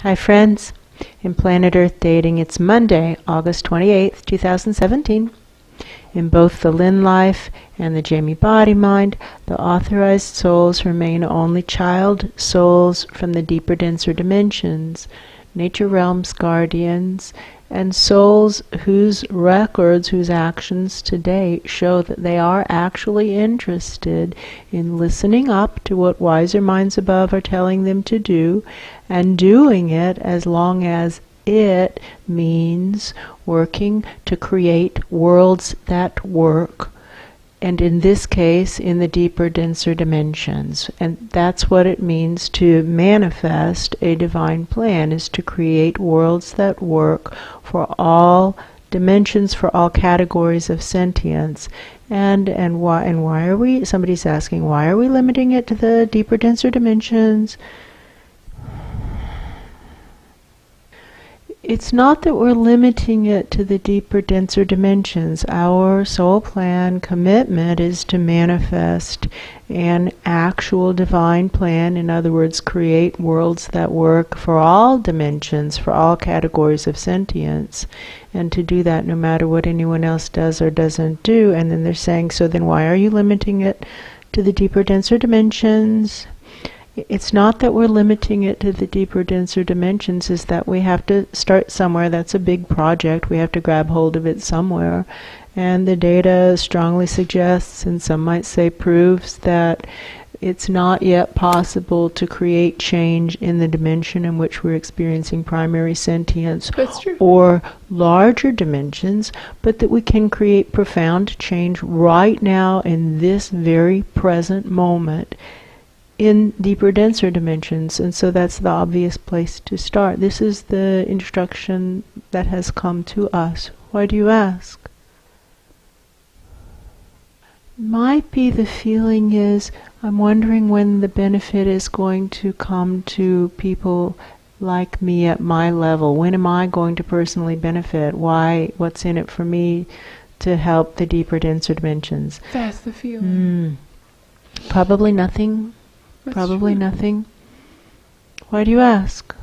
Hi friends, in Planet Earth Dating, it's Monday, August 28th, 2017. In both the Lynn life and the Jamie body mind, the authorized souls remain only child souls from the deeper, denser dimensions, nature realms guardians, and souls whose records, whose actions to date show that they are actually interested in listening up to what wiser minds above are telling them to do, and doing it as long as it means working to create worlds that work, and in this case in the deeper, denser dimensions. And that's what it means to manifest a divine plan, is to create worlds that work for all dimensions, for all categories of sentience. And why are we, somebody's asking, why are we limiting it to the deeper, denser dimensions? It's not that we're limiting it to the deeper, denser dimensions. Our soul plan commitment is to manifest an actual divine plan. In other words, create worlds that work for all dimensions, for all categories of sentience. And to do that no matter what anyone else does or doesn't do. And then they're saying, so then why are you limiting it to the deeper, denser dimensions? It's not that we're limiting it to the deeper, denser dimensions, is that we have to start somewhere. That's a big project. We have to grab hold of it somewhere. And the data strongly suggests, and some might say proves, that it's not yet possible to create change in the dimension in which we're experiencing primary sentience or larger dimensions, but that we can create profound change right now in this very present moment in deeper, denser dimensions. And so that's the obvious place to start. This is the instruction that has come to us. Why do you ask? Might be the feeling is, I'm wondering when the benefit is going to come to people like me at my level. When am I going to personally benefit? Why? What's in it for me to help the deeper, denser dimensions? That's the feeling. Probably nothing. That's Probably true. nothing. Why do you ask?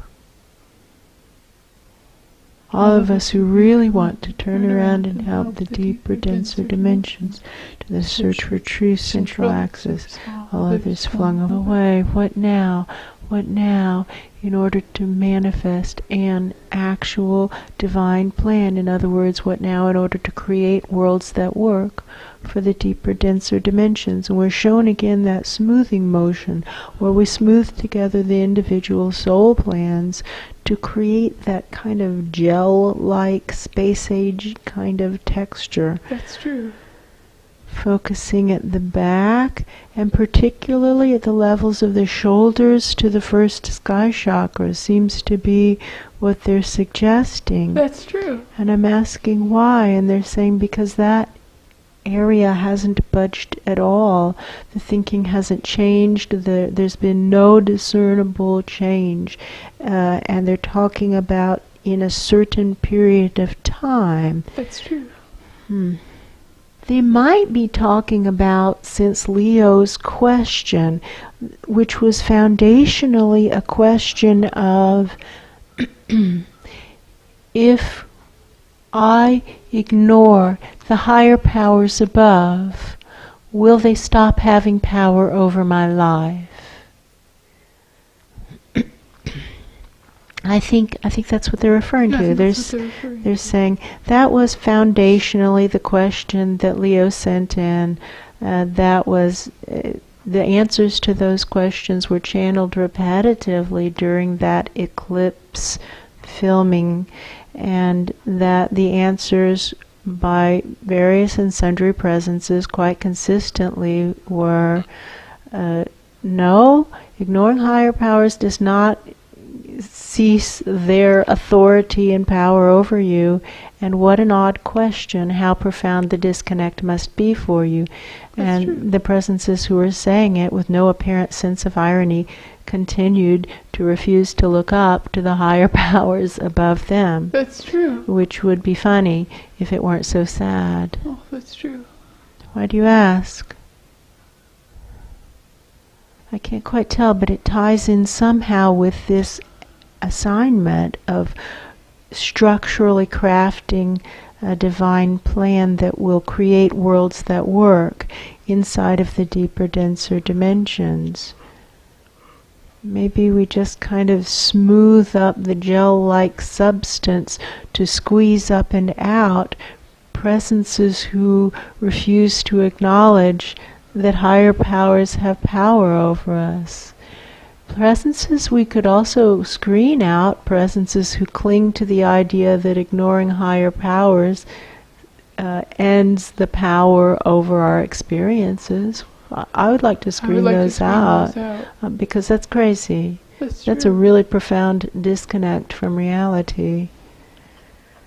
All of us who really want to turn around and help the deeper, denser dimensions, to the search for true central axis, all others flung away. What now? What now? In order to manifest an actual divine plan. In other words, what now? In order to create worlds that work for the deeper, denser dimensions. And we're shown again that smoothing motion, where we smooth together the individual soul plans to create that kind of gel-like, space-age kind of texture. That's true. Focusing at the back, and particularly at the levels of the shoulders to the first sky chakra, seems to be what they're suggesting. That's true. And I'm asking why, and they're saying because that area hasn't budged at all. The thinking hasn't changed. There's been no discernible change. And they're talking about in a certain period of time. That's true. They might be talking about, since Leo's question, which was foundationally a question of if I ignore the higher powers above, will they stop having power over my life? I think that's what they're referring to. They're saying that was foundationally the question that Leo sent in. That was the answers to those questions were channeled repetitively during that eclipse filming, and that the answers by various and sundry presences quite consistently were no, ignoring higher powers does not cease their authority and power over you. And what an odd question, how profound the disconnect must be for you. That's and true. The presences who were saying it with no apparent sense of irony continued to refuse to look up to the higher powers above them. That's true. Which would be funny if it weren't so sad. Oh, that's true. Why do you ask? I can't quite tell, but it ties in somehow with this assignment of structurally crafting a divine plan that will create worlds that work inside of the deeper, denser dimensions. Maybe we just kind of smooth up the gel-like substance to squeeze up and out presences who refuse to acknowledge that higher powers have power over us. Presences we could also screen out, presences who cling to the idea that ignoring higher powers ends the power over our experiences. I would like to screen those out, because that's crazy. That's a really profound disconnect from reality.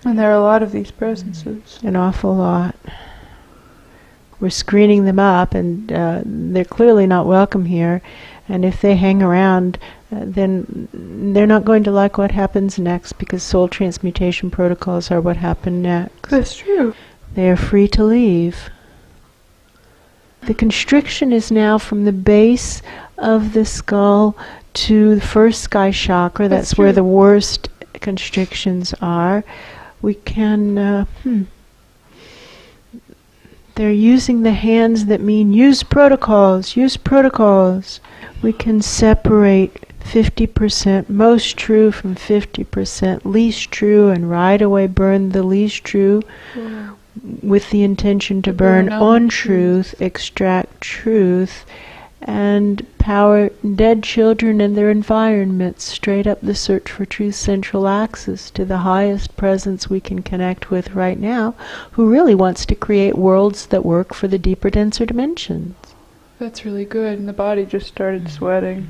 And there are a lot of these presences. An awful lot. We're screening them up, and they're clearly not welcome here. And if they hang around, then they're not going to like what happens next, because soul transmutation protocols are what happen next. That's true. They are free to leave. The constriction is now from the base of the skull to the first sky chakra. That's where the worst constrictions are. We can... They're using the hands that mean use protocols, use protocols. We can separate 50% most true from 50% least true, and right away burn the least true with the intention to burn on truth, extract truth, and power dead children and their environments straight up the search for truth central axis to the highest presence we can connect with right now, who really wants to create worlds that work for the deeper, denser dimensions. That's really good, and the body just started sweating.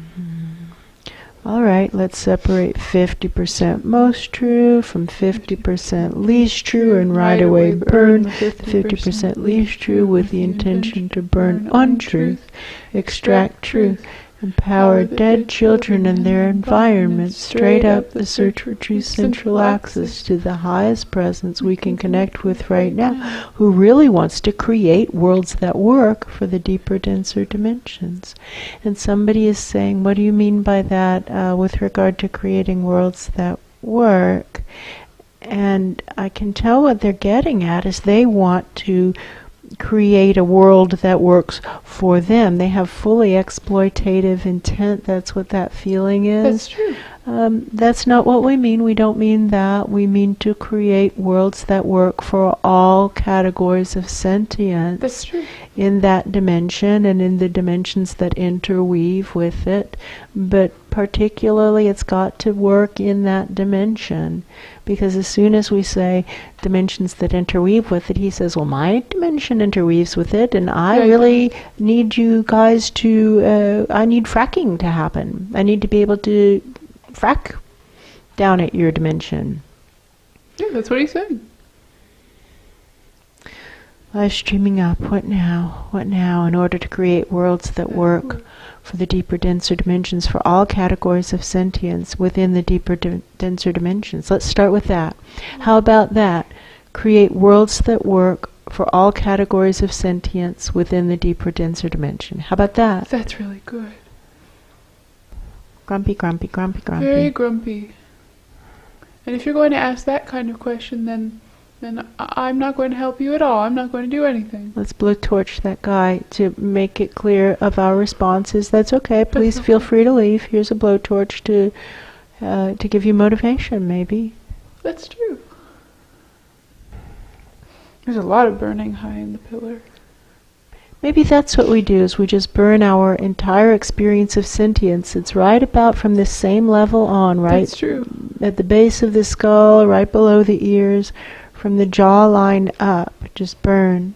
All right, let's separate 50% most true from 50% least true, and right away burn 50% least true with the intention to burn untruth, extract truth, empower dead children and their environments straight up the search for truth central axis to the highest presence we can connect with right now, who really wants to create worlds that work for the deeper, denser dimensions. And somebody is saying, what do you mean by that with regard to creating worlds that work? And I can tell what they're getting at is they want to create a world that works for them. They have fully exploitative intent. That's what that feeling is. That's true. That's not what we mean. We don't mean that. We mean to create worlds that work for all categories of sentience. That's true. In that dimension and in the dimensions that interweave with it. But particularly it's got to work in that dimension. Because as soon as we say dimensions that interweave with it, he says, well, my dimension interweaves with it, and I really need you guys to, I need fracking to happen. I need to be able to frack down at your dimension. Yeah, that's what he's saying. Live streaming up. What now? What now? In order to create worlds that work for the deeper, denser dimensions, for all categories of sentience within the deeper, denser dimensions. Let's start with that. How about that? Create worlds that work for all categories of sentience within the deeper, denser dimension. How about that? That's really good. Grumpy, grumpy, grumpy, grumpy. Very grumpy. And if you're going to ask that kind of question, then I'm not going to help you at all. I'm not going to do anything. Let's blowtorch that guy to make it clear of our responses. That's okay. Please feel free to leave. Here's a blowtorch to give you motivation, maybe. That's true. There's a lot of burning high in the pillar. Maybe that's what we do, is we just burn our entire experience of sentience. It's right about from this same level on, right? That's true. At the base of the skull, right below the ears, from the jawline up, just burn.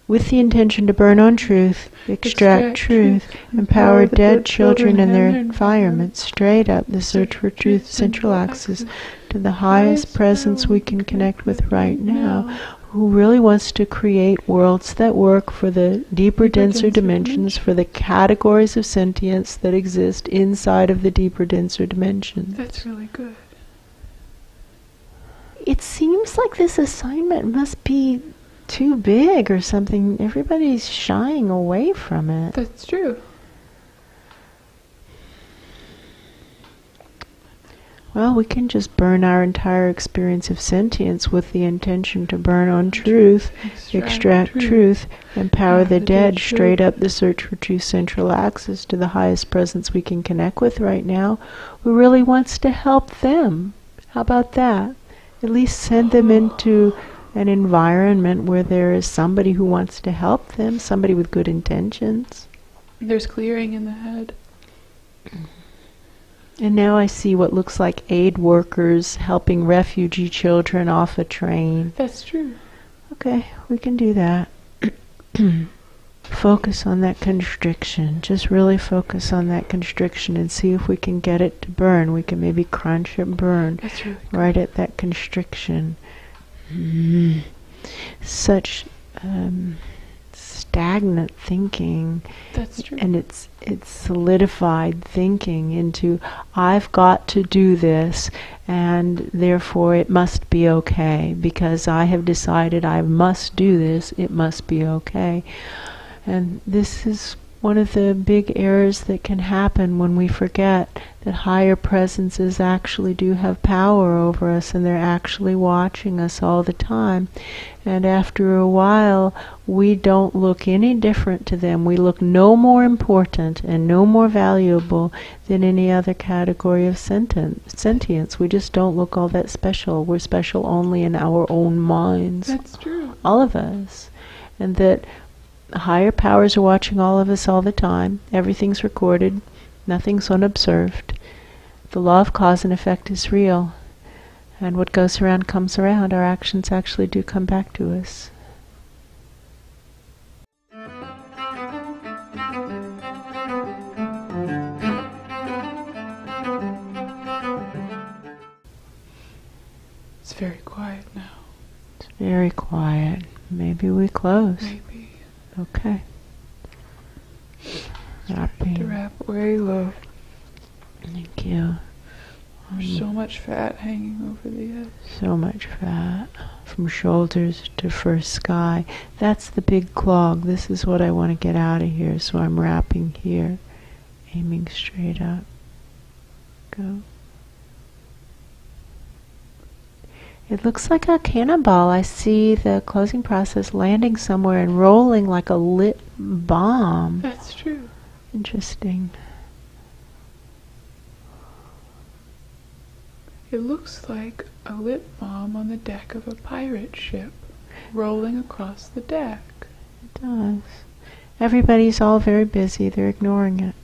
With the intention to burn on truth, extract truth, empower dead children and their environment straight up the search for truth central axis to the highest presence we can connect with right now, who really wants to create worlds that work for the deeper, denser dimensions, for the categories of sentience that exist inside of the deeper, denser dimensions. That's really good. It seems like this assignment must be too big or something. Everybody's shying away from it. That's true. Well, we can just burn our entire experience of sentience with the intention to burn on truth, extract truth, empower the dead, straight up the search for truth central axis to the highest presence we can connect with right now, who really wants to help them. How about that? At least send them into an environment where there is somebody who wants to help them, somebody with good intentions. There's clearing in the head. And now I see what looks like aid workers helping refugee children off a train. That's true. Okay, we can do that. Focus on that constriction. Just really focus on that constriction and see if we can get it to burn. We can maybe crunch it burn. That's really right at that constriction. Such stagnant thinking. That's true. And it's solidified thinking into, I've got to do this, and therefore it must be okay. Because I have decided I must do this, it must be okay. And this is one of the big errors that can happen when we forget that higher presences actually do have power over us, and they're actually watching us all the time. And after a while, we don't look any different to them. We look no more important and no more valuable than any other category of sentience. We just don't look all that special. We're special only in our own minds. That's true. All of us. And that higher powers are watching all of us all the time. Everything's recorded. Nothing's unobserved. The law of cause and effect is real. And what goes around comes around. Our actions actually do come back to us. It's very quiet now. It's very quiet. Maybe we close. Maybe. Okay. To wrap very low. Thank you. There's so much fat hanging over the head. So much fat. From shoulders to first sky. That's the big clog. This is what I want to get out of here. So I'm wrapping here. Aiming straight up. Go. It looks like a cannonball. I see the closing process landing somewhere and rolling like a lit bomb. That's true. Interesting. It looks like a lit bomb on the deck of a pirate ship, rolling across the deck. It does. Everybody's all very busy. They're ignoring it.